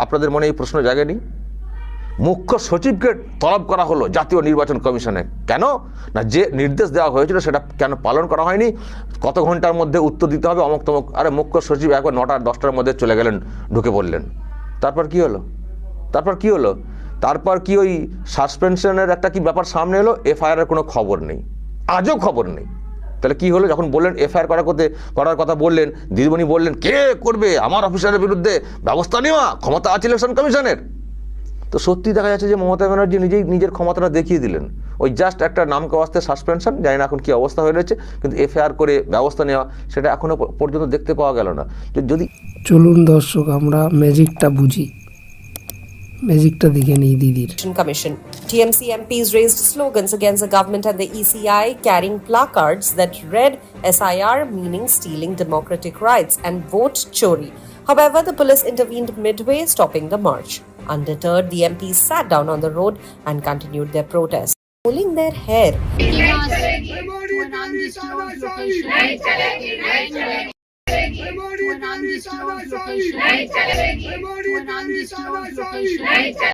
আপনাদের মনে এই প্রশ্ন জাগেনি? মুখ্য সচিবকে তলব করা হলো জাতীয় নির্বাচন কমিশনে, কেন না যে নির্দেশ দেওয়া হয়েছিল সেটা কেন পালন করা হয়নি, কত ঘন্টার মধ্যে উত্তর দিতে হবে, অমুক তমুক। আরে মুখ্য সচিব একবার 9টা 10টার মধ্যে চলে গেলেন, ঢুকে পড়লেন। তারপর কি হলো? তারপর কি ওই সাসপেনশনের একটা কি ব্যাপার সামনে এলো, এফআইআর এর কোনো খবর নেই, আজও খবর নেই। তাহলে কি হলো? যখন বললেন এফআইআর করার কথা বললেন, দিদিমণি বললেন কে করবে, আমার অফিসারের বিরুদ্ধে ব্যবস্থা নেওয়া, ক্ষমতা আছে ইলেকশন কমিশনের। তো সত্যি দেখা যাচ্ছে যে মমতা ব্যানার্জি নিজেই নিজের ক্ষমতাটা দেখিয়ে দিলেন। ওই জাস্ট একটা নামকে ওয়াস্তে সাসপেনশন, জানি না এখন কি অবস্থা হয়ে রয়েছে, কিন্তু এফআইআর করে ব্যবস্থা নেওয়া সেটা এখনো পর্যন্ত দেখতে পাওয়া গেল না। যদি চলুন দর্শক আমরা ম্যাজিকটা বুঝি, ম্যাজিকটা দেখে নিই দিদির। Commission. TMC MPs raised slogans against the government and the ECI, carrying placards that read SIR meaning stealing democratic rights and vote chori. However, the police intervened midway, stopping the march. Undeterred, the MPs sat down on the road and continued their protest, pulling their hair.